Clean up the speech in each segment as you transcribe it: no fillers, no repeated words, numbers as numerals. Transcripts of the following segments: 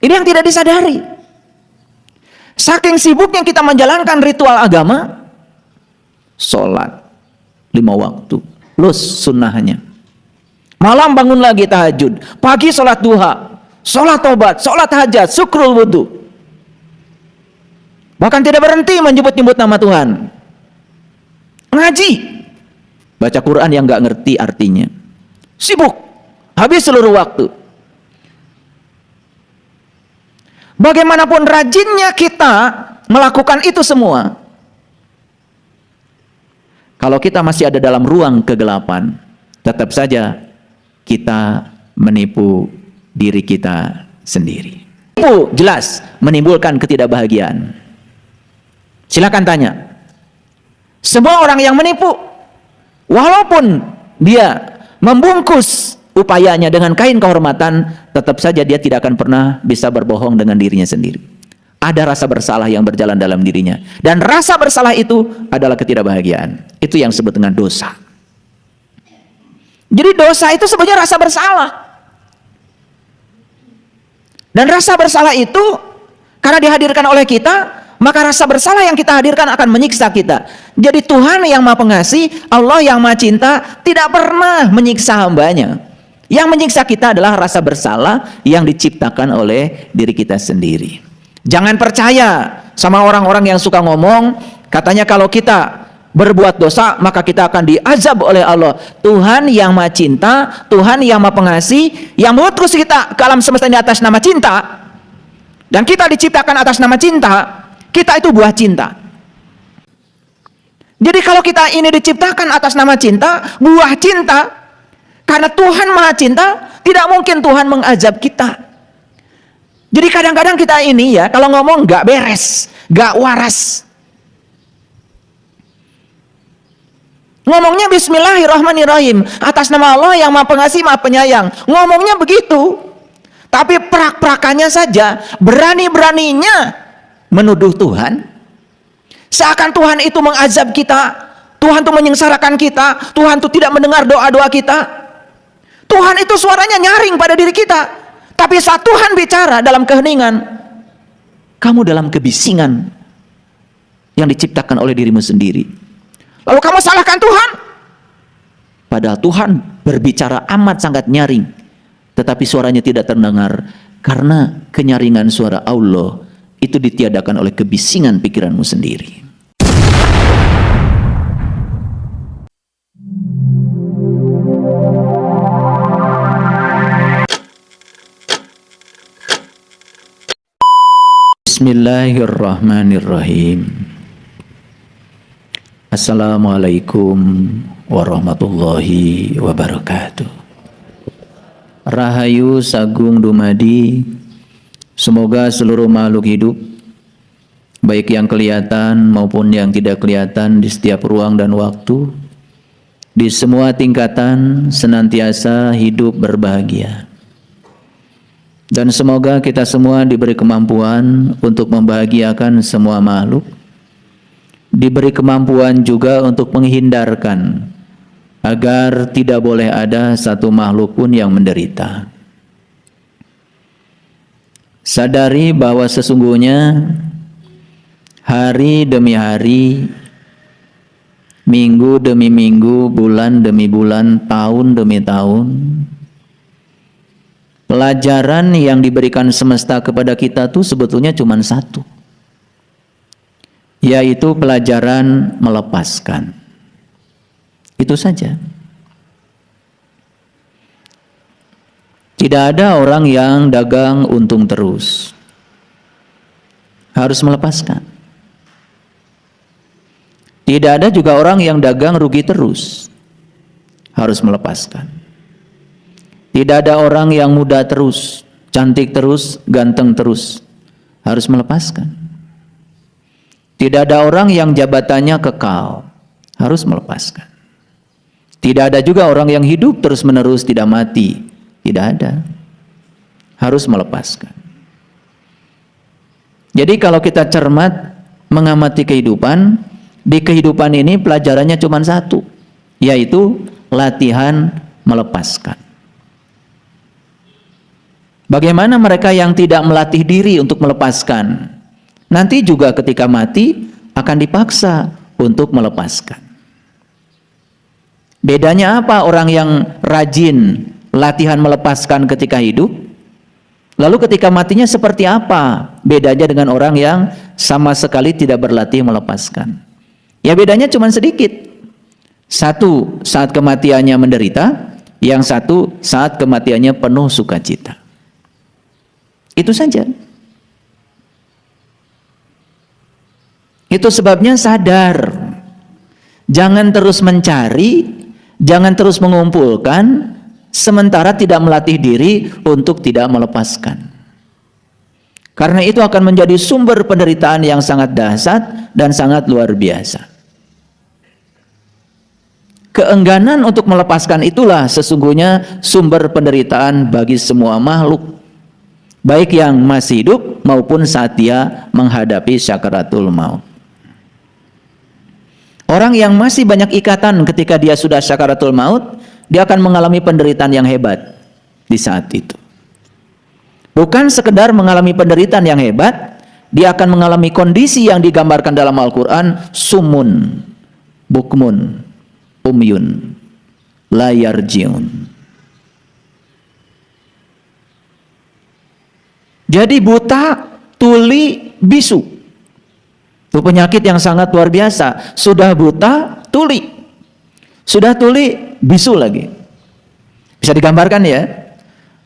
Ini yang tidak disadari. Saking sibuknya kita menjalankan ritual agama, sholat 5 waktu, plus sunnahnya. Malam bangun lagi tahajud, pagi sholat duha, sholat tobat, sholat hajat, syukrul wudhu. Bahkan tidak berhenti menyebut-nyebut nama Tuhan. Ngaji, baca Quran yang gak ngerti artinya. Sibuk, habis seluruh waktu. Bagaimanapun rajinnya kita melakukan itu semua, kalau kita masih ada dalam ruang kegelapan, tetap saja kita menipu diri kita sendiri. Menipu jelas menimbulkan ketidakbahagiaan. Silakan tanya. Semua orang yang menipu, walaupun dia membungkus upayanya dengan kain kehormatan, tetap saja dia tidak akan pernah bisa berbohong dengan dirinya sendiri. Ada rasa bersalah yang berjalan dalam dirinya, dan rasa bersalah itu adalah ketidakbahagiaan. Itu yang disebut dengan dosa. Jadi dosa itu sebenarnya rasa bersalah. Dan rasa bersalah itu karena dihadirkan oleh kita, maka rasa bersalah yang kita hadirkan akan menyiksa kita. Jadi Tuhan yang Maha Pengasih, Allah yang Maha Cinta, tidak pernah menyiksa hambanya. Yang menyiksa kita adalah rasa bersalah yang diciptakan oleh diri kita sendiri. Jangan percaya sama orang-orang yang suka ngomong, katanya kalau kita berbuat dosa maka kita akan diazab oleh Allah. Tuhan yang Maha Cinta, Tuhan yang Maha Pengasih, yang mengutus kita ke alam semesta ini atas nama cinta, dan kita diciptakan atas nama cinta. Kita itu buah cinta. Jadi kalau kita ini diciptakan atas nama cinta, buah cinta, karena Tuhan Maha Cinta, tidak mungkin Tuhan mengazab kita. Jadi kadang-kadang kita ini ya, kalau ngomong nggak beres, nggak waras. Ngomongnya Bismillahirrahmanirrahim, atas nama Allah yang Maha Pengasih, Maha Penyayang. Ngomongnya begitu, tapi prak-prakannya saja, berani-beraninya menuduh Tuhan, seakan Tuhan itu mengazab kita, Tuhan itu menyengsarakan kita, Tuhan itu tidak mendengar doa-doa kita. Tuhan itu suaranya nyaring pada diri kita, tapi saat Tuhan bicara dalam keheningan, kamu dalam kebisingan yang diciptakan oleh dirimu sendiri. Lalu kamu salahkan Tuhan, padahal Tuhan berbicara amat sangat nyaring, tetapi suaranya tidak terdengar karena kenyaringan suara Allah itu ditiadakan oleh kebisingan pikiranmu sendiri. Bismillahirrahmanirrahim. Assalamualaikum warahmatullahi wabarakatuh. Rahayu sagung dumadi, semoga seluruh makhluk hidup, baik yang kelihatan maupun yang tidak kelihatan di setiap ruang dan waktu, di semua tingkatan senantiasa hidup berbahagia. Dan semoga kita semua diberi kemampuan untuk membahagiakan semua makhluk, diberi kemampuan juga untuk menghindarkan agar tidak boleh ada satu makhluk pun yang menderita. Sadari bahwa sesungguhnya hari demi hari, minggu demi minggu, bulan demi bulan, tahun demi tahun, pelajaran yang diberikan semesta kepada kita tuh sebetulnya cuma satu, yaitu pelajaran melepaskan. Itu saja. Tidak ada orang yang dagang untung terus. Harus melepaskan. Tidak ada juga orang yang dagang rugi terus. Harus melepaskan. Tidak ada orang yang muda terus, cantik terus, ganteng terus. Harus melepaskan. Tidak ada orang yang jabatannya kekal. Harus melepaskan. Tidak ada juga orang yang hidup terus-menerus tidak mati. Tidak ada. Harus melepaskan. Jadi kalau kita cermat mengamati kehidupan, di kehidupan ini pelajarannya cuma satu, yaitu latihan melepaskan. Bagaimana mereka yang tidak melatih diri untuk melepaskan? Nanti juga ketika mati akan dipaksa untuk melepaskan. Bedanya apa orang yang rajin latihan melepaskan ketika hidup? Lalu ketika matinya seperti apa bedanya dengan orang yang sama sekali tidak berlatih melepaskan? Ya bedanya cuma sedikit. Satu saat kematiannya menderita, yang satu saat kematiannya penuh sukacita. Itu saja. Itu sebabnya sadar. Jangan terus mencari, jangan terus mengumpulkan, sementara tidak melatih diri untuk tidak melepaskan. Karena itu akan menjadi sumber penderitaan yang sangat dahsyat dan sangat luar biasa. Keengganan untuk melepaskan itulah sesungguhnya sumber penderitaan bagi semua makhluk, baik yang masih hidup maupun saat dia menghadapi syakaratul maut. Orang yang masih banyak ikatan ketika dia sudah syakaratul maut, dia akan mengalami penderitaan yang hebat di saat itu. Bukan sekedar mengalami penderitaan yang hebat, dia akan mengalami kondisi yang digambarkan dalam Al-Quran, sumun, bukmun, umyun, la yarjiun. Jadi buta, tuli, bisu. Itu penyakit yang sangat luar biasa. Sudah buta, tuli. Sudah tuli, bisu lagi. Bisa digambarkan ya.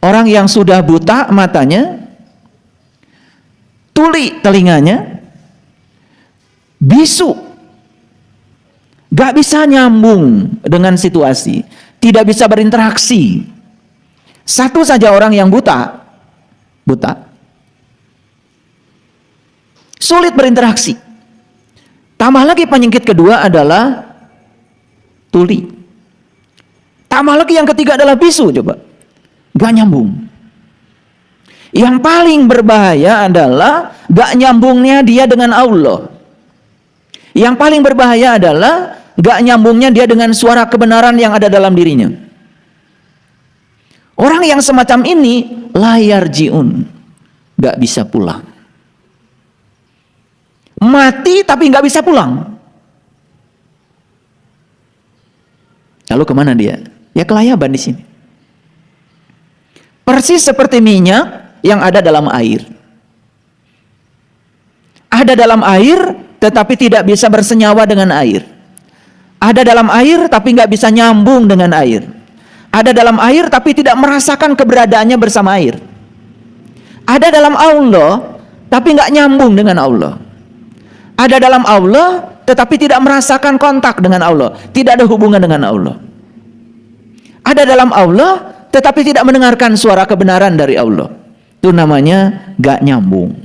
Orang yang sudah buta matanya, tuli telinganya, bisu. Gak bisa nyambung dengan situasi. Tidak bisa berinteraksi. Satu saja orang yang buta. Sulit berinteraksi. Tambah lagi penyakit kedua adalah tuli. Tambah lagi yang ketiga adalah bisu, coba. Gak nyambung. Yang paling berbahaya adalah gak nyambungnya dia dengan Allah. Yang paling berbahaya adalah gak nyambungnya dia dengan suara kebenaran yang ada dalam dirinya. Orang yang semacam ini layar jiun, gak bisa pulang. Mati tapi gak bisa pulang. Lalu kemana dia? Ya kelayaban di sini. Persis seperti minyak yang ada dalam air. Ada dalam air tetapi tidak bisa bersenyawa dengan air. Ada dalam air tapi nggak bisa nyambung dengan air. Ada dalam air tapi tidak merasakan keberadaannya bersama air. Ada dalam Allah tapi nggak nyambung dengan Allah. Ada dalam Allah tetapi tidak merasakan kontak dengan Allah, tidak ada hubungan dengan Allah. Ada dalam Allah tetapi tidak mendengarkan suara kebenaran dari Allah. Itu namanya gak nyambung.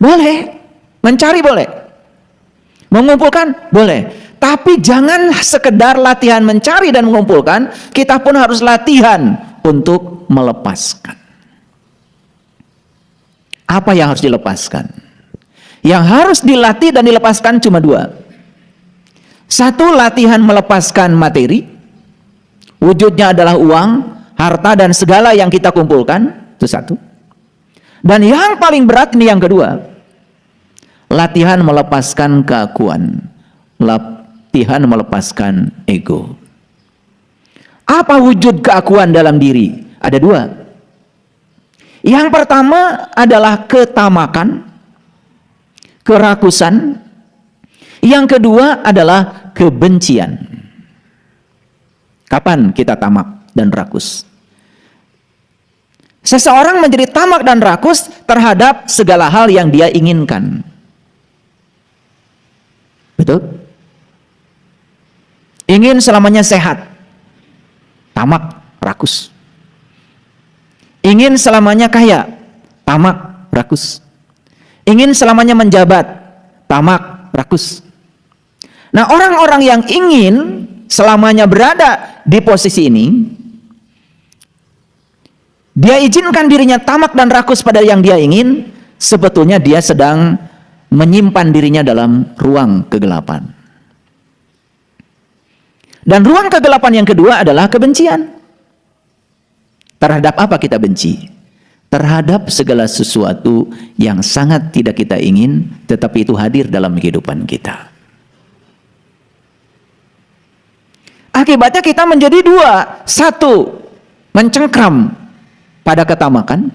Boleh mencari, boleh mengumpulkan, boleh, tapi jangan sekedar latihan mencari dan mengumpulkan. Kita pun harus latihan untuk melepaskan. Apa yang harus dilepaskan? Yang harus dilatih dan dilepaskan cuma dua. Satu, latihan melepaskan materi. Wujudnya adalah uang, harta, dan segala yang kita kumpulkan. Itu satu. Dan yang paling berat ini yang kedua. Latihan melepaskan keakuan. Latihan melepaskan ego. Apa wujud keakuan dalam diri? Ada dua. Yang pertama adalah ketamakan, kerakusan. Yang kedua adalah kebencian. Kapan kita tamak dan rakus? Seseorang menjadi tamak dan rakus terhadap segala hal yang dia inginkan. Betul? Ingin selamanya sehat. Tamak, rakus. Ingin selamanya kaya. Tamak, rakus. Ingin selamanya menjabat. Tamak, rakus. Nah, orang-orang yang ingin selamanya berada di posisi ini, dia izinkan dirinya tamak dan rakus pada yang dia ingin, sebetulnya dia sedang menyimpan dirinya dalam ruang kegelapan. Dan ruang kegelapan yang kedua adalah kebencian. Terhadap apa kita benci? Terhadap segala sesuatu yang sangat tidak kita ingin, tetapi itu hadir dalam kehidupan kita. Akibatnya kita menjadi dua. Satu, mencengkram pada ketamakan.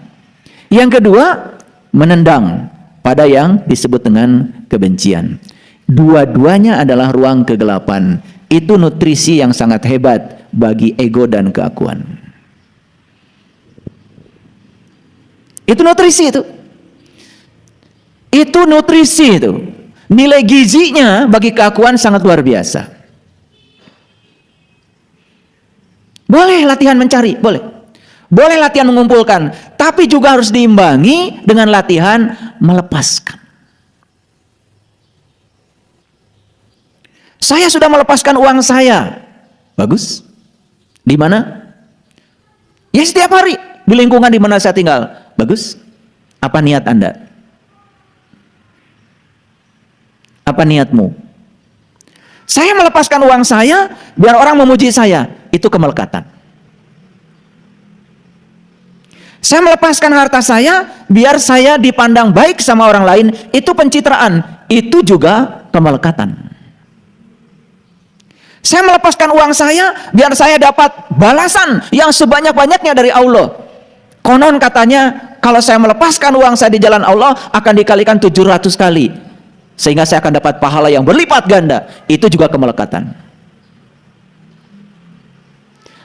Yang kedua, menendang pada yang disebut dengan kebencian. Dua-duanya adalah ruang kegelapan. Itu nutrisi yang sangat hebat bagi ego dan keakuan. Itu nutrisi itu. Itu nutrisi itu. Nilai gizinya bagi keakuan sangat luar biasa. Boleh latihan mencari, boleh. Boleh latihan mengumpulkan, tapi juga harus diimbangi dengan latihan melepaskan. Saya sudah melepaskan uang saya. Bagus. Di mana? Ya setiap hari di lingkungan di mana saya tinggal. Bagus. Apa niat Anda? Apa niatmu? Saya melepaskan uang saya biar orang memuji saya. Itu kemelekatan. Saya melepaskan harta saya biar saya dipandang baik sama orang lain. Itu pencitraan. Itu juga kemelekatan. Saya melepaskan uang saya biar saya dapat balasan yang sebanyak-banyaknya dari Allah. Konon katanya kalau saya melepaskan uang saya di jalan Allah akan dikalikan 700 kali. Sehingga saya akan dapat pahala yang berlipat ganda. Itu juga kemelekatan.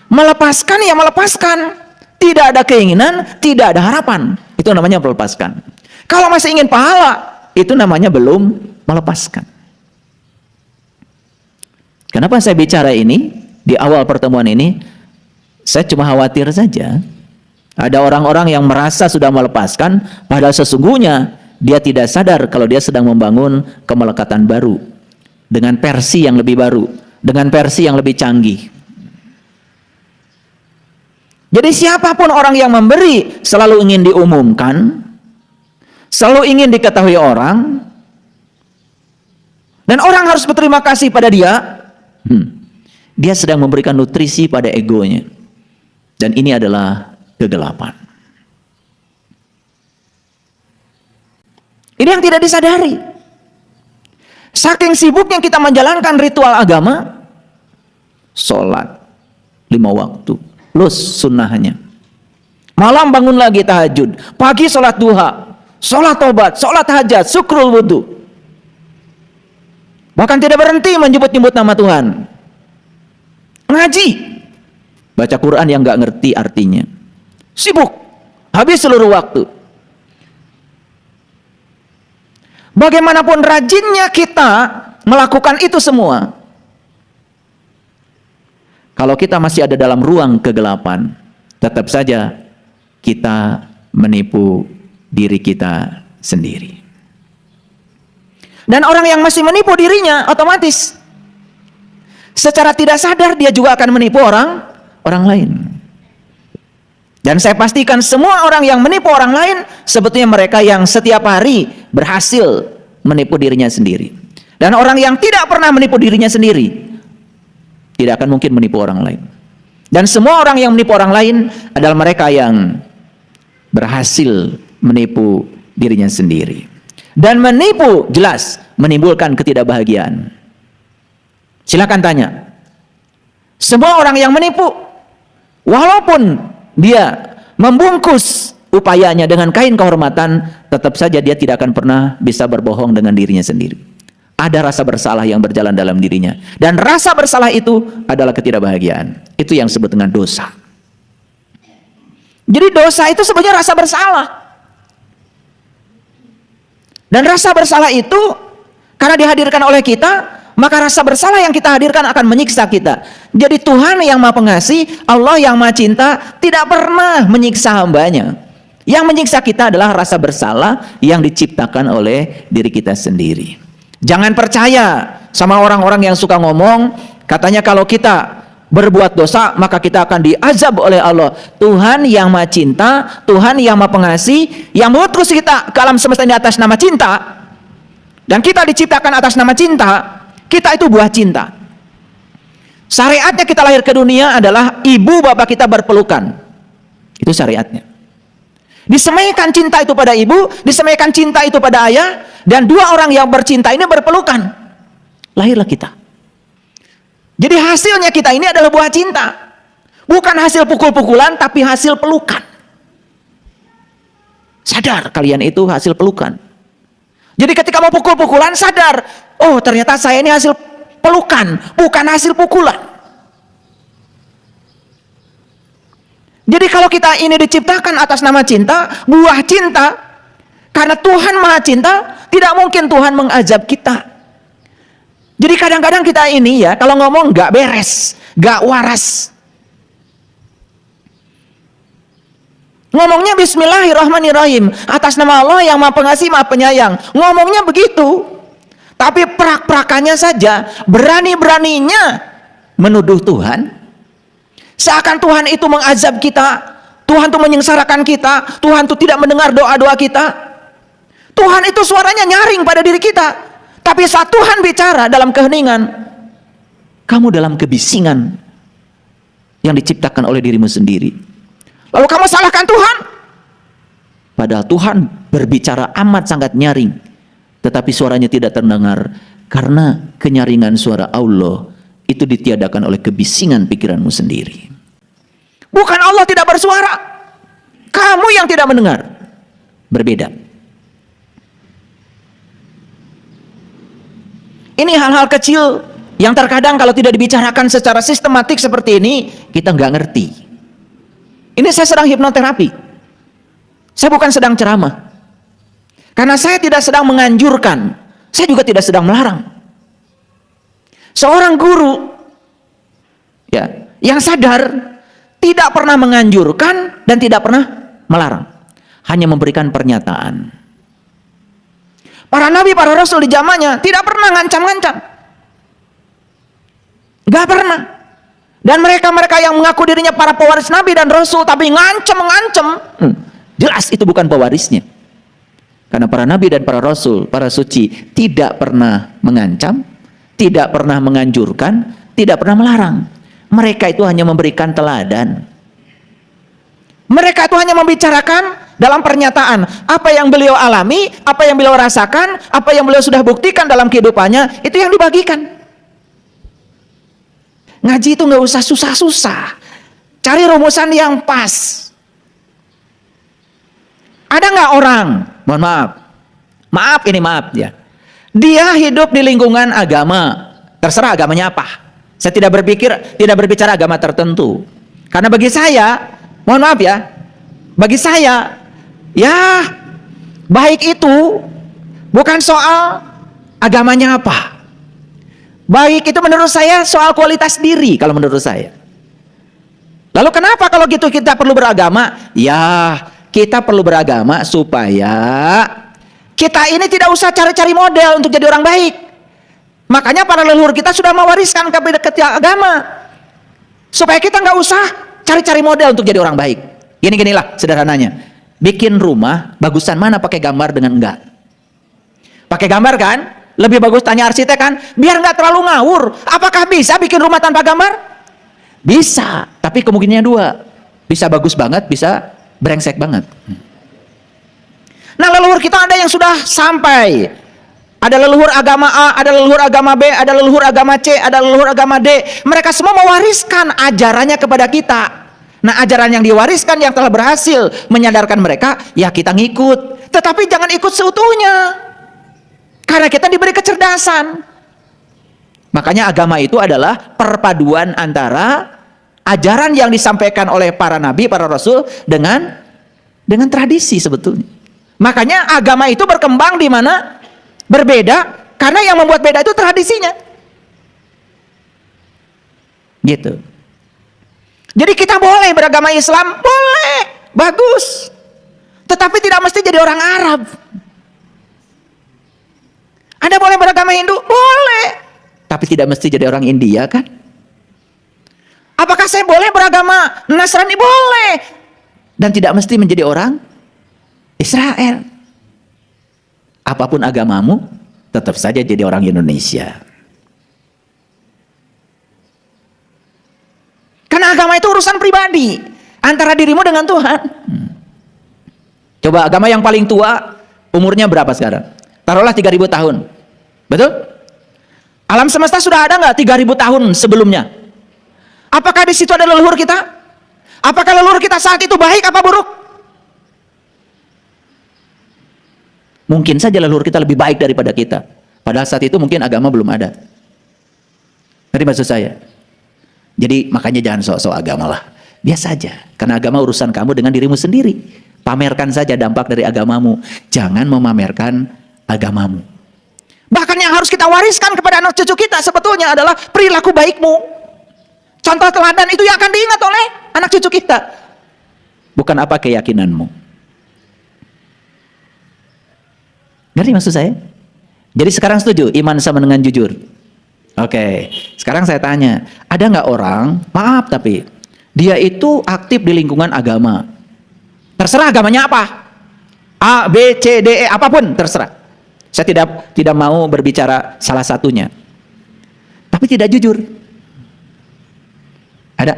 Melepaskan ya melepaskan. Tidak ada keinginan, tidak ada harapan. Itu namanya melepaskan. Kalau masih ingin pahala, itu namanya belum melepaskan. Kenapa saya bicara ini? Di awal pertemuan ini, saya cuma khawatir saja. Ada orang-orang yang merasa sudah melepaskan, padahal sesungguhnya dia tidak sadar kalau dia sedang membangun kemelekatan baru. Dengan versi yang lebih baru, dengan versi yang lebih canggih. Jadi siapapun orang yang memberi selalu ingin diumumkan, selalu ingin diketahui orang, dan orang harus berterima kasih pada dia. Dia sedang memberikan nutrisi pada egonya, dan ini adalah kegelapan. Ini yang tidak disadari. Saking sibuknya kita menjalankan ritual agama, sholat 5 waktu. Plus sunnahnya. Malam bangun lagi tahajud. Pagi sholat duha. Sholat tobat. Sholat hajat. Syukrul wudhu. Bahkan tidak berhenti menyebut-nyebut nama Tuhan. Ngaji. Baca Quran yang gak ngerti artinya. Sibuk. Habis seluruh waktu. Bagaimanapun rajinnya kita melakukan itu semua, kalau kita masih ada dalam ruang kegelapan, tetap saja kita menipu diri kita sendiri. Dan orang yang masih menipu dirinya, otomatis secara tidak sadar dia juga akan menipu orang lain. Dan saya pastikan semua orang yang menipu orang lain, sebetulnya mereka yang setiap hari berhasil menipu dirinya sendiri. Dan orang yang tidak pernah menipu dirinya sendiri, tidak akan mungkin menipu orang lain. Dan semua orang yang menipu orang lain adalah mereka yang berhasil menipu dirinya sendiri. Dan menipu jelas menimbulkan ketidakbahagiaan. Silakan tanya. Semua orang yang menipu, walaupun dia membungkus upayanya dengan kain kehormatan, tetap saja dia tidak akan pernah bisa berbohong dengan dirinya sendiri. Ada rasa bersalah yang berjalan dalam dirinya. Dan rasa bersalah itu adalah ketidakbahagiaan. Itu yang disebut dengan dosa. Jadi dosa itu sebenarnya rasa bersalah. Dan rasa bersalah itu karena dihadirkan oleh kita, maka rasa bersalah yang kita hadirkan akan menyiksa kita. Jadi Tuhan yang Maha Pengasih, Allah yang Maha Cinta, tidak pernah menyiksa hambanya. Yang menyiksa kita adalah rasa bersalah yang diciptakan oleh diri kita sendiri. Jangan percaya sama orang-orang yang suka ngomong, katanya kalau kita berbuat dosa maka kita akan diazab oleh Allah. Tuhan yang Maha Cinta, Tuhan yang Maha Pengasih, yang mengutus kita ke alam semesta ini atas nama cinta, dan kita diciptakan atas nama cinta. Kita itu buah cinta. Syariatnya kita lahir ke dunia adalah ibu bapak kita berpelukan. Itu syariatnya. Disemaikan cinta itu pada ibu, disemaikan cinta itu pada ayah, dan dua orang yang bercinta ini berpelukan. Lahirlah kita. Jadi hasilnya kita ini adalah buah cinta. Bukan hasil pukul-pukulan, tapi hasil pelukan. Sadar kalian itu hasil pelukan. Jadi ketika mau pukul-pukulan, sadar, oh ternyata saya ini hasil pelukan, bukan hasil pukulan. Jadi kalau kita ini diciptakan atas nama cinta, buah cinta, karena Tuhan Maha Cinta, tidak mungkin Tuhan mengazab kita. Jadi kadang-kadang kita ini ya, kalau ngomong nggak beres, nggak waras. Ngomongnya Bismillahirrahmanirrahim, atas nama Allah yang Maha Pengasih, Maha Penyayang. Ngomongnya begitu, tapi prak-prakannya saja, berani-beraninya menuduh Tuhan. Seakan Tuhan itu mengazab kita, Tuhan itu menyengsarakan kita, Tuhan itu tidak mendengar doa-doa kita. Tuhan itu suaranya nyaring pada diri kita. Tapi saat Tuhan bicara dalam keheningan, kamu dalam kebisingan yang diciptakan oleh dirimu sendiri. Lalu kamu salahkan Tuhan. Padahal Tuhan berbicara amat sangat nyaring, tetapi suaranya tidak terdengar karena kenyaringan suara Allah itu ditiadakan oleh kebisingan pikiranmu sendiri. Bukan Allah tidak bersuara, kamu yang tidak mendengar. Berbeda. Ini hal-hal kecil yang terkadang kalau tidak dibicarakan secara sistematik seperti ini, kita nggak ngerti. Ini saya sedang hipnoterapi. Saya bukan sedang ceramah. Karena saya tidak sedang menganjurkan, saya juga tidak sedang melarang. Seorang guru ya, yang sadar tidak pernah menganjurkan dan tidak pernah melarang, hanya memberikan pernyataan. Para nabi, para rasul di zamannya tidak pernah ngancam-ngancam, gak pernah. Dan mereka-mereka yang mengaku dirinya para pewaris nabi dan rasul tapi ngancam-ngancam, jelas itu bukan pewarisnya. Karena para nabi dan para rasul, para suci, tidak pernah mengancam, tidak pernah menganjurkan, tidak pernah melarang. Mereka itu hanya memberikan teladan. Mereka itu hanya membicarakan dalam pernyataan apa yang beliau alami, apa yang beliau rasakan, apa yang beliau sudah buktikan dalam kehidupannya, itu yang dibagikan. Ngaji itu nggak usah susah-susah, cari rumusan yang pas. Ada nggak orang, mohon maaf ya, dia hidup di lingkungan agama, terserah agamanya apa. Saya tidak berbicara agama tertentu. Karena bagi saya, mohon maaf ya, bagi saya, ya baik itu bukan soal agamanya apa. Baik itu menurut saya soal kualitas diri kalau menurut saya. Lalu kenapa kalau gitu kita perlu beragama? Ya, kita perlu beragama supaya kita ini tidak usah cari-cari model untuk jadi orang baik. Makanya para leluhur kita sudah mewariskan kepada agama supaya kita nggak usah cari-cari model untuk jadi orang baik. Ginilah sederhananya, bikin rumah bagusan mana pakai gambar dengan enggak? Pakai gambar kan? Lebih bagus tanya arsitek kan? Biar nggak terlalu ngawur. Apakah bisa bikin rumah tanpa gambar? Bisa, tapi kemungkinannya dua. Bisa bagus banget, bisa brengsek banget. Nah, leluhur kita ada yang sudah sampai. Ada leluhur agama A, ada leluhur agama B, ada leluhur agama C, ada leluhur agama D. Mereka semua mewariskan ajarannya kepada kita. Nah, ajaran yang diwariskan yang telah berhasil menyadarkan mereka, ya kita ngikut. Tetapi jangan ikut seutuhnya. Karena kita diberi kecerdasan. Makanya agama itu adalah perpaduan antara ajaran yang disampaikan oleh para nabi, para rasul dengan tradisi sebetulnya. Makanya agama itu berkembang di mana? Berbeda, karena yang membuat beda itu tradisinya. Gitu. Jadi kita boleh beragama Islam, boleh, bagus. Tetapi tidak mesti jadi orang Arab. Anda boleh beragama Hindu, boleh. Tapi tidak mesti jadi orang India kan? Apakah saya boleh beragama Nasrani? Boleh. Dan tidak mesti menjadi orang Israel. Apapun agamamu, tetap saja jadi orang Indonesia. Karena agama itu urusan pribadi. antara dirimu dengan Tuhan. Coba agama yang paling tua umurnya berapa sekarang? Taruhlah 3000 tahun. Betul? Alam semesta sudah ada nggak 3000 tahun sebelumnya? Apakah di situ ada leluhur kita? Apakah leluhur kita saat itu baik apa buruk? Mungkin saja leluhur kita lebih baik daripada kita. Padahal saat itu mungkin agama belum ada. Ngerti maksud saya? Jadi makanya jangan sok-sok agama lah. Biasa aja. Karena agama urusan kamu dengan dirimu sendiri. Pamerkan saja dampak dari agamamu. Jangan memamerkan agamamu. Bahkan yang harus kita wariskan kepada anak cucu kita sebetulnya adalah perilaku baikmu. Contoh teladan itu yang akan diingat oleh anak cucu kita. Bukan apa keyakinanmu. Ngerti maksud saya? Jadi sekarang setuju iman sama dengan jujur? Oke, sekarang saya tanya, ada nggak orang, maaf tapi, dia itu aktif di lingkungan agama. Terserah agamanya apa. A, B, C, D, E, apapun terserah. Saya tidak mau berbicara salah satunya. Tapi tidak jujur. Ada?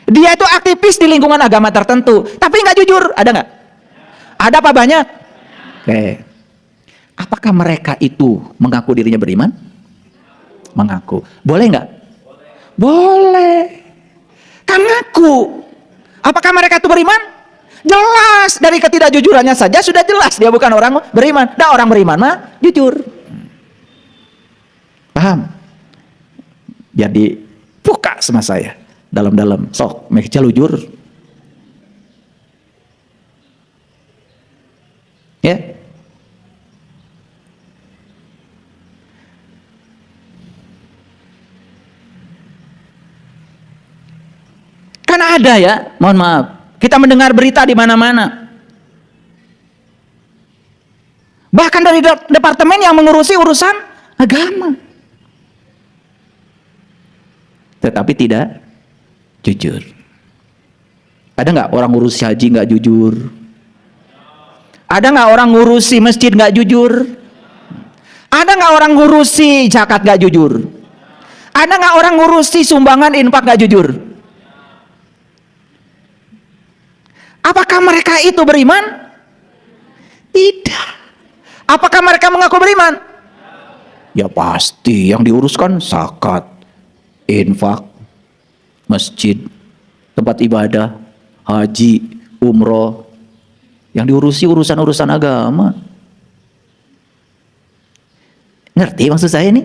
Dia itu aktivis di lingkungan agama tertentu, tapi nggak jujur. Ada nggak? Ada apa banyak? Oke. Apakah mereka itu mengaku dirinya beriman? Mengaku. Boleh nggak? Boleh. Kan ngaku. Apakah mereka itu beriman? Jelas. Dari ketidakjujurannya saja sudah jelas dia bukan orang beriman. Dan orang beriman mah jujur. Paham? Jadi buka sama saya. Dalam-dalam. Sok, meja lujur. Ya. Karena ada ya, mohon maaf, kita mendengar berita di mana-mana. Bahkan dari departemen yang mengurusi urusan agama. Tetapi tidak jujur. Ada nggak orang ngurusi haji nggak jujur? Ada nggak orang ngurusi masjid nggak jujur? Ada nggak orang ngurusi zakat nggak jujur? Ada nggak orang ngurusi sumbangan infak nggak jujur? Apakah mereka itu beriman? Tidak. Apakah mereka mengaku beriman? Ya pasti yang diuruskan zakat, infak, masjid, tempat ibadah, haji, umroh. Yang diurusi urusan-urusan agama. Ngerti maksud saya ini?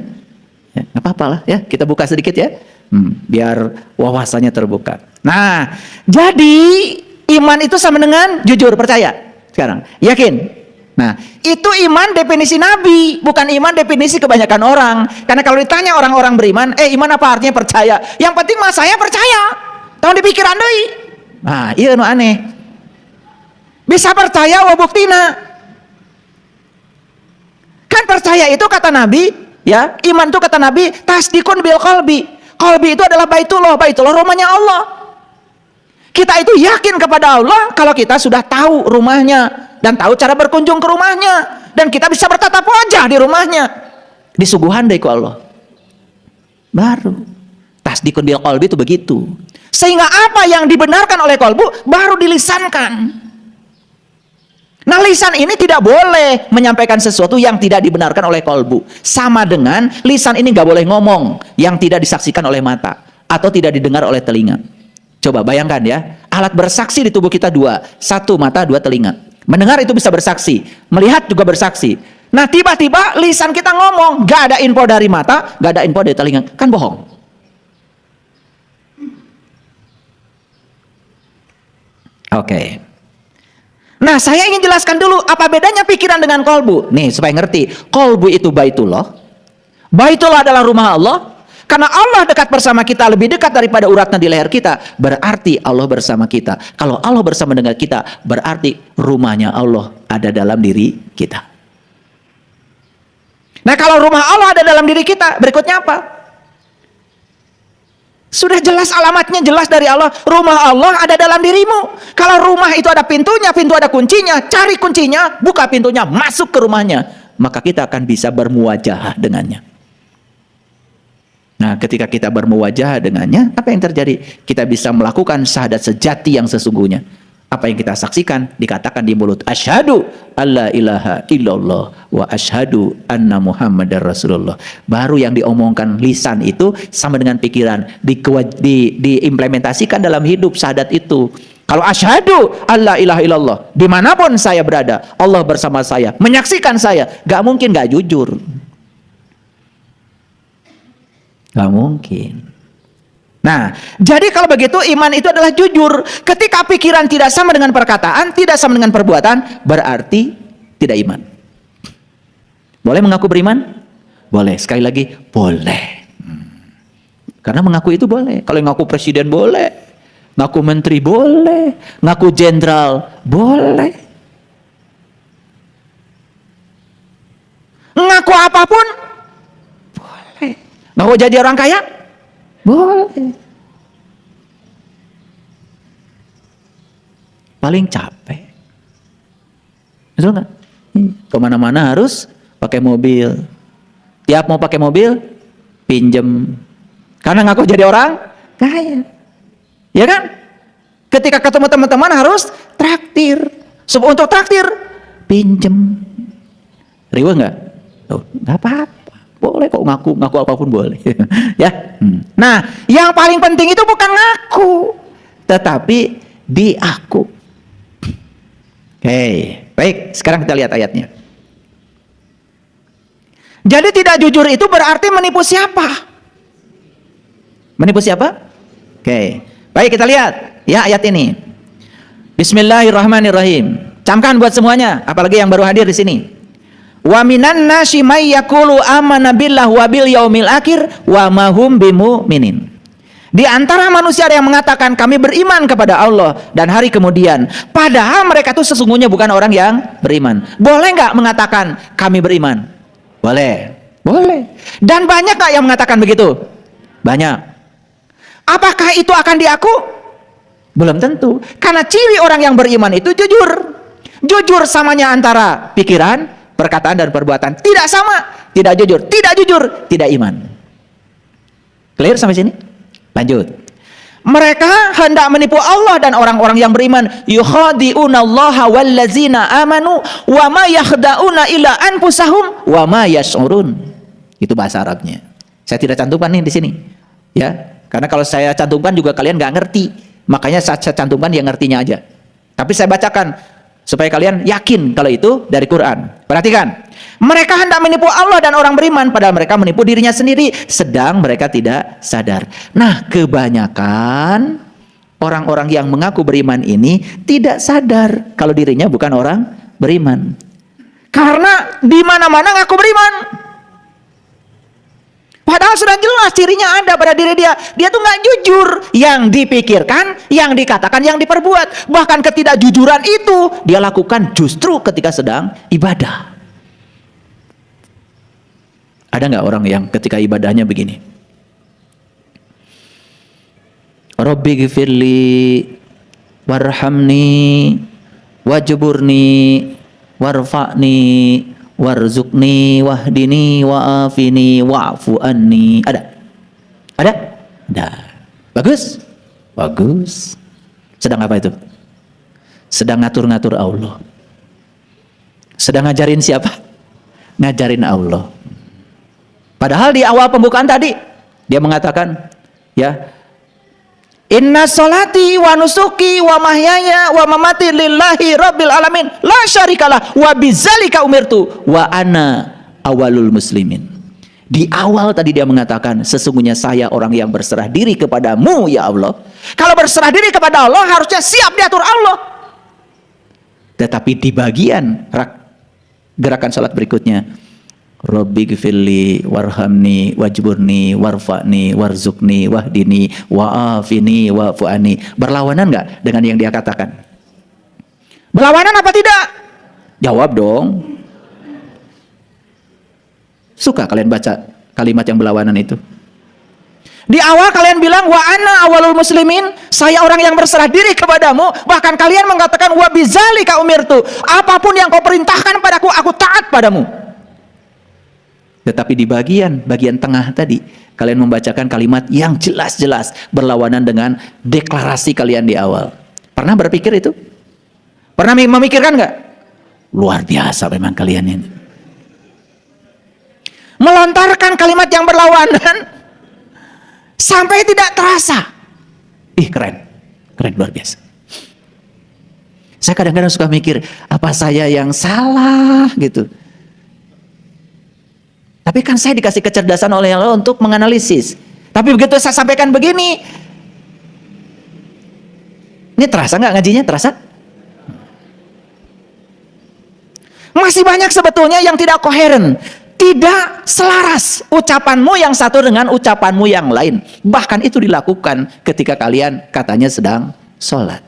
Ya, gak apa-apa lah ya, kita buka sedikit ya. Biar wawasannya terbuka. Nah, jadi iman itu sama dengan jujur, percaya sekarang, yakin. Nah, itu iman definisi Nabi, bukan iman definisi kebanyakan orang. Karena kalau ditanya orang-orang beriman, iman apa artinya percaya? Yang penting mah saya percaya. Tahun dipikiran deui. Nah, iya nu aneh. Bisa percaya wa buktina. Kan percaya itu kata Nabi, ya, iman itu kata Nabi, tasdikun bil qalbi. Qalbi itu adalah baitullah, baitullah rumahnya Allah. Kita itu yakin kepada Allah kalau kita sudah tahu rumahnya dan tahu cara berkunjung ke rumahnya dan kita bisa bertatap wajah di rumahnya. Disuguhan dari Allah. Baru tasdikun bil qalbi itu begitu. Sehingga apa yang dibenarkan oleh qalbu baru dilisankan. Nah, lisan ini tidak boleh menyampaikan sesuatu yang tidak dibenarkan oleh qalbu. Sama dengan lisan ini nggak boleh ngomong yang tidak disaksikan oleh mata atau tidak didengar oleh telinga. Coba bayangkan ya, alat bersaksi di tubuh kita dua. Satu mata, dua telinga. Mendengar itu bisa bersaksi, melihat juga bersaksi. Nah, tiba-tiba lisan kita ngomong, gak ada info dari mata, gak ada info dari telinga. Kan bohong. Oke. Nah, saya ingin jelaskan dulu, apa bedanya pikiran dengan kolbu. Nih, supaya ngerti. Kolbu itu baitullah. Baitullah adalah rumah Allah. Karena Allah dekat bersama kita, lebih dekat daripada uratnya di leher kita, berarti Allah bersama kita. Kalau Allah bersama dengan kita, berarti rumahnya Allah ada dalam diri kita. Nah, kalau rumah Allah ada dalam diri kita, berikutnya apa? Sudah jelas alamatnya, jelas dari Allah. Rumah Allah ada dalam dirimu. Kalau rumah itu ada pintunya, pintu ada kuncinya, cari kuncinya, buka pintunya, masuk ke rumahnya, maka kita akan bisa bermuwajahah dengannya. Nah, ketika kita bermuwajahah dengannya, apa yang terjadi? Kita bisa melakukan syahadat sejati yang sesungguhnya. Apa yang kita saksikan dikatakan di mulut, asyhadu alla ilaha illallah wa asyhadu anna muhammadar rasulullah. Baru yang diomongkan lisan itu sama dengan pikiran, diimplementasikan dalam hidup syahadat itu. Kalau asyhadu alla ilaha illallah, dimanapun saya berada, Allah bersama saya, menyaksikan saya, gak mungkin gak jujur. Gak mungkin. Nah, jadi kalau begitu iman itu adalah jujur. Ketika pikiran tidak sama dengan perkataan, tidak sama dengan perbuatan, berarti tidak iman. Boleh mengaku beriman? Boleh. Sekali lagi, boleh. Karena mengaku itu boleh. Kalau ngaku presiden boleh, ngaku menteri boleh, ngaku jenderal boleh. Ngaku apapun boleh. Ngaku jadi orang kaya boleh. Paling capek, betul nggak? Kemana-mana harus pakai mobil. Tiap mau pakai mobil, pinjem. Karena ngaku jadi orang kaya, ya kan? Ketika ketemu teman-teman harus traktir. Untuk traktir, pinjem. Riwa nggak? Oh, nggak apa-apa. Boleh kok ngaku apapun boleh. Ya. Nah, yang paling penting itu bukan ngaku, tetapi diaku. Oke, baik. Sekarang kita lihat ayatnya. Jadi tidak jujur itu berarti menipu siapa? Menipu siapa? Oke. Baik, kita lihat ya ayat ini. Bismillahirrahmanirrahim. Camkan buat semuanya, apalagi yang baru hadir di sini. Wa minan nasi may yaqulu amanna billahi wa bil yaumil akhir wa ma hum bimumin. Di antara manusia ada yang mengatakan kami beriman kepada Allah dan hari kemudian, padahal mereka itu sesungguhnya bukan orang yang beriman. Boleh nggak mengatakan kami beriman? Boleh. Boleh. Dan banyak nggak yang mengatakan begitu? Banyak. Apakah itu akan diaku? Belum tentu. Karena ciri orang yang beriman itu jujur. Jujur samanya antara pikiran, perkataan dan perbuatan. Tidak sama, tidak jujur, tidak iman. Clear sampai sini? Lanjut. Mereka hendak menipu Allah dan orang-orang yang beriman. Yukhadi'unallaha wallazina amanu wa ma yakhda'una illa anfusahum wa ma yash'urun. Itu bahasa Arabnya. Saya tidak cantumkan nih di sini. Ya, karena kalau saya cantumkan juga kalian nggak ngerti. Makanya saya cantumkan yang ngertinya aja. Tapi saya bacakan supaya kalian yakin kalau itu dari Quran. Perhatikan. Mereka hendak menipu Allah dan orang beriman, padahal mereka menipu dirinya sendiri, sedang mereka tidak sadar. Nah, kebanyakan orang-orang yang mengaku beriman ini tidak sadar kalau dirinya bukan orang beriman. Karena di mana-mana ngaku beriman. Padahal sudah jelas cirinya ada pada diri dia. Dia tuh nggak jujur. Yang dipikirkan, yang dikatakan, yang diperbuat. Bahkan ketidakjujuran itu dia lakukan justru ketika sedang ibadah. Ada nggak orang yang ketika ibadahnya begini? Rabbi ghfirli warhamni wajburni warfa'ni warzuqni wahdini wa'afini wa'fu anni. Ada? Ada? Ada. Bagus? Bagus. Sedang apa itu? Sedang ngatur-ngatur Allah. Sedang ngajarin siapa? Ngajarin Allah. Padahal di awal pembukaan tadi dia mengatakan, ya, inna sholati wa nusuki wa mahyaya wa mamati lillahi rabbil alamin la syarikalah wa bidzalika umirtu wa ana awalul muslimin. Di awal tadi dia mengatakan, sesungguhnya saya orang yang berserah diri kepadamu ya Allah. Kalau berserah diri kepada Allah harusnya siap diatur Allah. Tetapi di bagian gerakan salat berikutnya, Rabbi ghfirli warhamni wajburni warfa'ni warzuqni wahdini wa'afini wa'fu'ani. Berlawanan nggak dengan yang dia katakan? Berlawanan apa tidak? Jawab dong. Suka kalian baca kalimat yang berlawanan itu? Di awal kalian bilang wa ana awalul muslimin, saya orang yang berserah diri kepadamu. Bahkan kalian mengatakan wa bidzalika umirtu, apapun yang kau perintahkan padaku aku taat padamu. Tetapi di bagian tengah tadi, kalian membacakan kalimat yang jelas-jelas berlawanan dengan deklarasi kalian di awal. Pernah berpikir itu? Pernah memikirkan nggak? Luar biasa memang kalian ini. Melontarkan kalimat yang berlawanan sampai tidak terasa. Keren. Keren, luar biasa. Saya kadang-kadang suka mikir, apa saya yang salah gitu. Tapi kan saya dikasih kecerdasan oleh Allah untuk menganalisis. Tapi begitu saya sampaikan begini, ini terasa nggak ngajinya? Terasa? Masih banyak sebetulnya yang tidak koheren, tidak selaras ucapanmu yang satu dengan ucapanmu yang lain. Bahkan itu dilakukan ketika kalian katanya sedang sholat.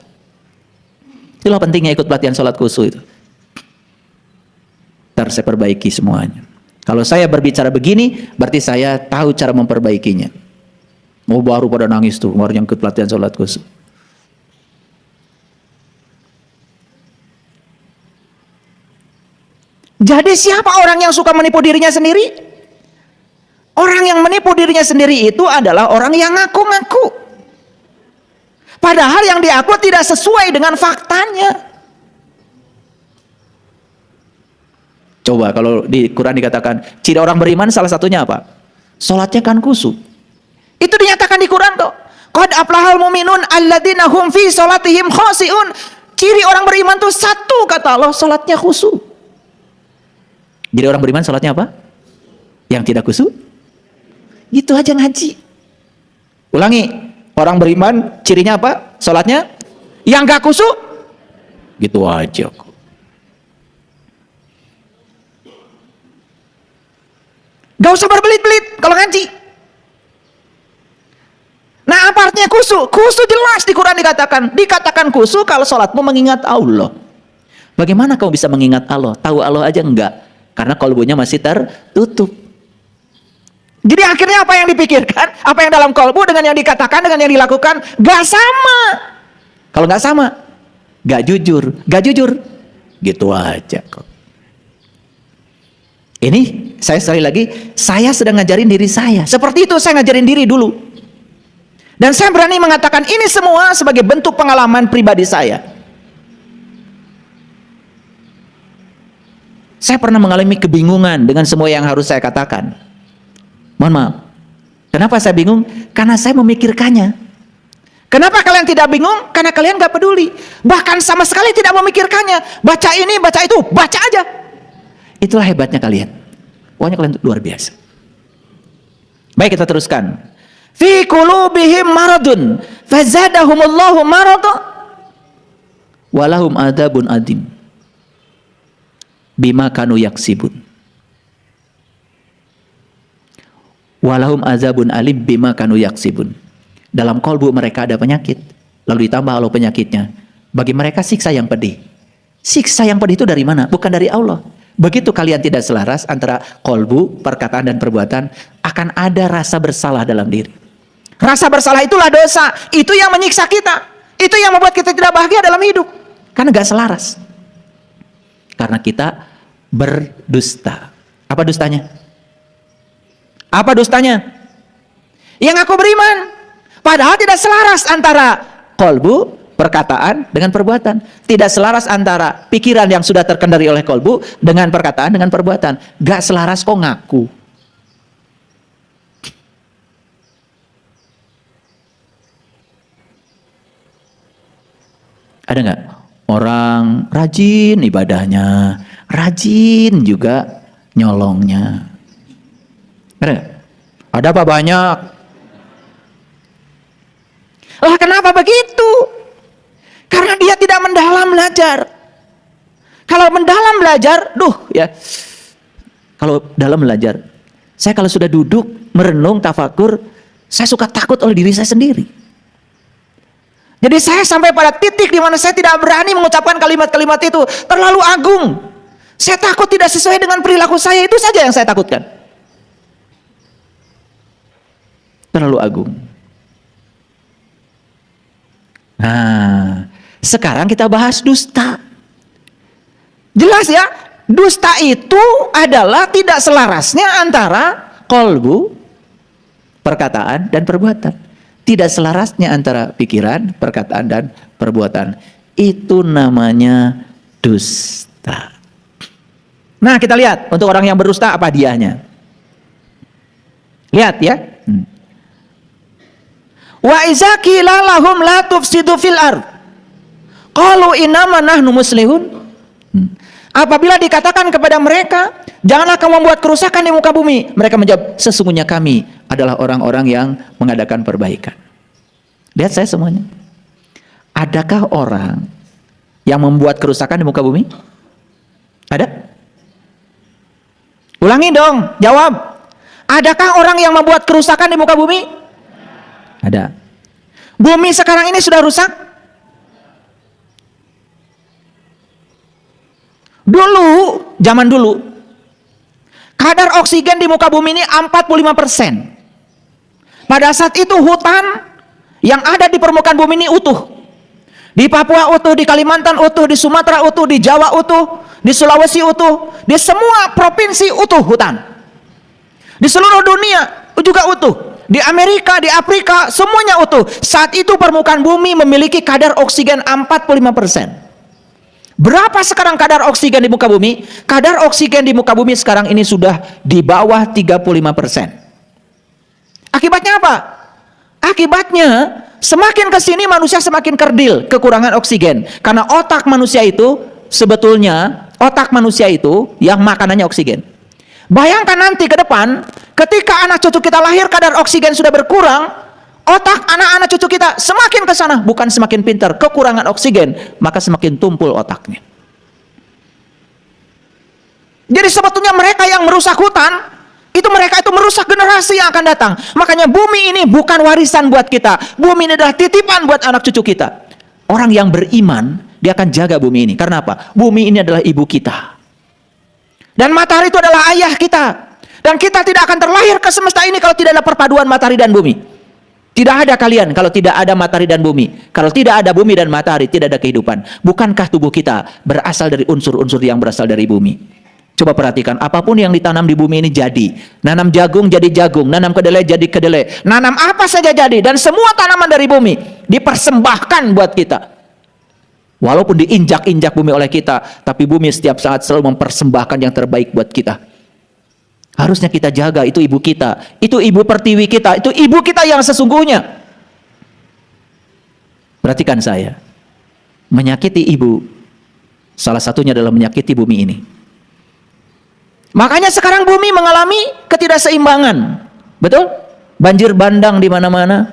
Itulah pentingnya ikut pelatihan sholat khusyuk itu. Ntar saya perbaiki semuanya. Kalau saya berbicara begini, berarti saya tahu cara memperbaikinya. Mau baru pada nangis tuh, kemarin yang ikut pelatihan sholat khusyuk. Jadi siapa orang yang suka menipu dirinya sendiri? Orang yang menipu dirinya sendiri itu adalah orang yang ngaku-ngaku. Padahal yang diaku tidak sesuai dengan faktanya. Coba kalau di Quran dikatakan ciri orang beriman salah satunya apa? Salatnya kan khusyuk. Itu dinyatakan di Quran kok. Qad aflahal mu'minun alladzina hum fi salatihim khashi'un. Ciri orang beriman tuh satu kata Allah, salatnya khusyuk. Jadi orang beriman salatnya apa? Yang tidak khusyuk? Gitu aja ngaji. Ulangi, orang beriman cirinya apa? Salatnya yang gak khusyuk? Gitu aja kok. Gak usah berbelit-belit kalau ngaji. Nah, apa artinya khusyuk? Khusyuk jelas di Quran dikatakan khusyuk kalau sholatmu mengingat Allah. Bagaimana kamu bisa mengingat Allah? Tahu Allah aja enggak, karena kalbunya masih tertutup. Jadi akhirnya apa yang dipikirkan, apa yang dalam kalbu dengan yang dikatakan, dengan yang dilakukan gak sama. Kalau gak sama, gak jujur. Gitu aja kok. Ini saya sekali lagi, saya sedang ngajarin diri saya. Seperti itu saya ngajarin diri dulu. Dan saya berani mengatakan ini semua sebagai bentuk pengalaman pribadi saya. Saya pernah mengalami kebingungan dengan semua yang harus saya katakan. Mohon maaf. Kenapa saya bingung? Karena saya memikirkannya. Kenapa kalian tidak bingung? Karena kalian gak peduli. Bahkan sama sekali tidak memikirkannya. Baca ini, baca itu, baca aja. Itulah hebatnya kalian. Pokoknya kalian luar biasa. Baik, kita teruskan. Fi qulubihim maradun fazadahumullahu marada walahum adzabun adim bima kanu yaksibun. Walahum adzabun alim bima kanu yaksibun. Dalam kalbu mereka ada penyakit, lalu ditambah Allah penyakitnya. Bagi mereka siksa yang pedih. Siksa yang pedih itu dari mana? Bukan dari Allah. Begitu kalian tidak selaras antara kalbu, perkataan dan perbuatan, akan ada rasa bersalah dalam diri. Rasa bersalah itulah dosa. Itu yang menyiksa kita. Itu yang membuat kita tidak bahagia dalam hidup. Karena gak selaras. Karena kita berdusta. Apa dustanya? Apa dustanya? Yang aku beriman. Padahal tidak selaras antara kalbu, perkataan dengan perbuatan. Tidak selaras antara pikiran yang sudah terkendali oleh kalbu dengan perkataan dengan perbuatan. Gak selaras kok ngaku. Ada nggak orang rajin ibadahnya, rajin juga nyolongnya? Ada nggak? Ada apa banyak? Lah kenapa begitu? Karena dia tidak mendalam belajar. Kalau mendalam belajar, kalau dalam belajar, saya kalau sudah duduk merenung tafakur, saya suka takut oleh diri saya sendiri. Jadi saya sampai pada titik di mana saya tidak berani mengucapkan kalimat-kalimat itu. Terlalu agung. Saya takut tidak sesuai dengan perilaku saya. Itu saja yang saya takutkan. Terlalu agung. Nah, sekarang kita bahas dusta. Jelas ya? dusta itu adalah tidak selarasnya antara kolbu, perkataan, dan perbuatan. Tidak selarasnya antara pikiran, perkataan, dan perbuatan. Itu namanya dusta. Nah, kita lihat untuk orang yang berdusta apa hadiahnya. Lihat ya. Wa iza qila lahum la tufsidu fil ard qalu innama nahnu muslihun. Apabila dikatakan kepada mereka, janganlah kamu membuat kerusakan di muka bumi, mereka menjawab, sesungguhnya kami adalah orang-orang yang mengadakan perbaikan. Lihat saya semuanya. Adakah orang yang membuat kerusakan di muka bumi? Ada? Ulangi dong, jawab. Adakah orang yang membuat kerusakan di muka bumi? Ada. Bumi sekarang ini sudah rusak? Dulu, zaman dulu, kadar oksigen di muka bumi ini 45%. Pada saat itu hutan yang ada di permukaan bumi ini utuh. Di Papua utuh, di Kalimantan utuh, di Sumatera utuh, di Jawa utuh, di Sulawesi utuh, di semua provinsi utuh hutan. Di seluruh dunia juga utuh. Di Amerika, di Afrika, semuanya utuh. Saat itu permukaan bumi memiliki kadar oksigen 45%. Berapa sekarang kadar oksigen di muka bumi? Kadar oksigen di muka bumi sekarang ini sudah di bawah 35%. Akibatnya apa? Akibatnya semakin ke sini manusia semakin kerdil, kekurangan oksigen. Karena otak manusia itu sebetulnya yang makanannya oksigen. Bayangkan nanti ke depan ketika anak cucu kita lahir kadar oksigen sudah berkurang, otak anak-anak cucu kita semakin ke sana, bukan semakin pintar, kekurangan oksigen, maka semakin tumpul otaknya. Jadi sebetulnya mereka yang merusak hutan, mereka itu merusak generasi yang akan datang. Makanya bumi ini bukan warisan buat kita. Bumi ini adalah titipan buat anak cucu kita. Orang yang beriman, dia akan jaga bumi ini. Karena apa? Bumi ini adalah ibu kita. Dan matahari itu adalah ayah kita. Dan kita tidak akan terlahir ke semesta ini kalau tidak ada perpaduan matahari dan bumi. Tidak ada kalian kalau tidak ada matahari dan bumi. Kalau tidak ada bumi dan matahari, tidak ada kehidupan. Bukankah tubuh kita berasal dari unsur-unsur yang berasal dari bumi? Coba perhatikan, apapun yang ditanam di bumi ini jadi. Nanam jagung jadi jagung, nanam kedelai jadi kedelai. Nanam apa saja jadi. Dan semua tanaman dari bumi dipersembahkan buat kita. Walaupun diinjak-injak bumi oleh kita, tapi bumi setiap saat selalu mempersembahkan yang terbaik buat kita. Harusnya kita jaga, itu ibu kita. Itu ibu pertiwi kita, itu ibu kita yang sesungguhnya. Perhatikan saya. Menyakiti ibu, salah satunya adalah menyakiti bumi ini. Makanya sekarang bumi mengalami ketidakseimbangan. Betul? Banjir bandang di mana-mana.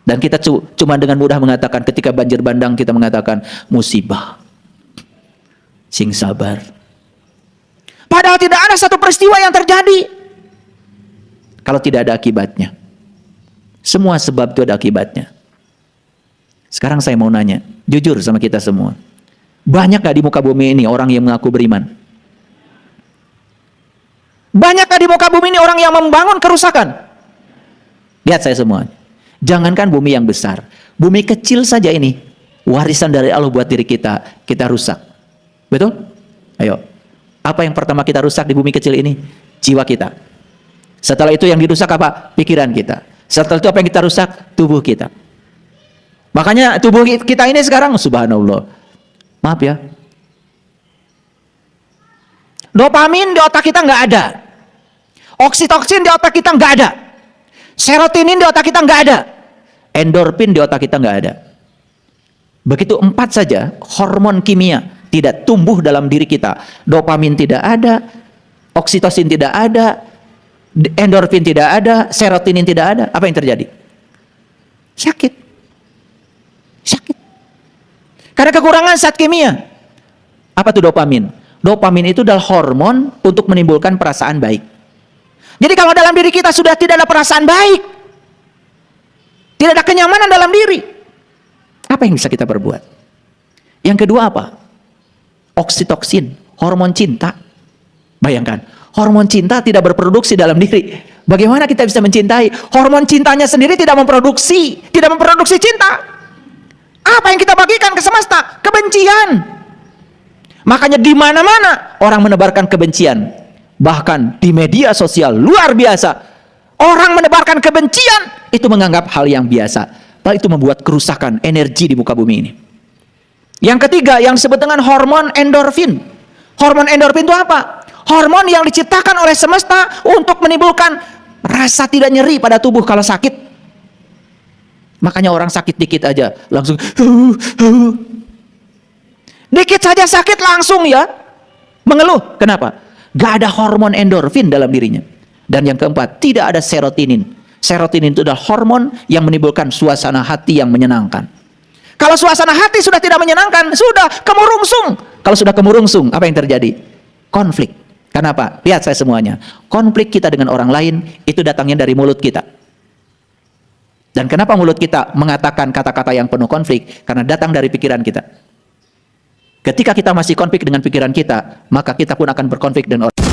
Dan kita cuma dengan mudah mengatakan ketika banjir bandang kita mengatakan musibah. Sing sabar. Padahal tidak ada satu peristiwa yang terjadi kalau tidak ada akibatnya. Semua sebab itu ada akibatnya. Sekarang saya mau nanya, jujur sama kita semua. Banyak gak di muka bumi ini orang yang mengaku beriman? Banyakkah di muka bumi ini orang yang membangun kerusakan? Lihat saya semua. Jangankan bumi yang besar, bumi kecil saja ini warisan dari Allah buat diri kita, kita rusak. Betul? Ayo. Apa yang pertama kita rusak di bumi kecil ini? Jiwa kita. Setelah itu yang dirusak apa? Pikiran kita. Setelah itu apa yang kita rusak? Tubuh kita. Makanya tubuh kita ini sekarang subhanallah. Maaf ya. Dopamin di otak kita nggak ada. Oksitoksin di otak kita nggak ada. Serotonin di otak kita nggak ada. Endorfin di otak kita nggak ada. Begitu 4 saja hormon kimia tidak tumbuh dalam diri kita. Dopamin tidak ada, oksitosin tidak ada, endorfin tidak ada, serotonin tidak ada. Apa yang terjadi? Sakit. Sakit. Karena kekurangan zat kimia. Apa itu dopamin? Dopamin itu adalah hormon untuk menimbulkan perasaan baik. Jadi kalau dalam diri kita sudah tidak ada perasaan baik, tidak ada kenyamanan dalam diri, apa yang bisa kita perbuat? Yang kedua apa? Oksitoksin, hormon cinta. Bayangkan, hormon cinta tidak berproduksi dalam diri. Bagaimana kita bisa mencintai? Hormon cintanya sendiri tidak memproduksi cinta. Apa yang kita bagikan ke semesta? Kebencian. Makanya di mana-mana orang menebarkan kebencian. Bahkan di media sosial luar biasa. Orang menebarkan kebencian itu menganggap hal yang biasa. Padahal itu membuat kerusakan energi di muka bumi ini. Yang ketiga yang disebut dengan hormon endorfin. Hormon endorfin itu apa? Hormon yang diciptakan oleh semesta untuk menimbulkan rasa tidak nyeri pada tubuh kalau sakit. Makanya orang sakit dikit aja langsung dikit saja sakit langsung ya mengeluh. Kenapa? Gak ada hormon endorfin dalam dirinya. Dan yang keempat, tidak ada serotonin. Serotonin itu adalah hormon yang menimbulkan suasana hati yang menyenangkan. Kalau suasana hati sudah tidak menyenangkan, sudah kemurungsung. Kalau sudah kemurungsung, apa yang terjadi? Konflik. Kenapa? Lihat saya semuanya. Konflik kita dengan orang lain itu datangnya dari mulut kita. Dan kenapa mulut kita mengatakan kata-kata yang penuh konflik? Karena datang dari pikiran kita. Ketika kita masih konflik dengan pikiran kita, maka kita pun akan berkonflik dengan orang.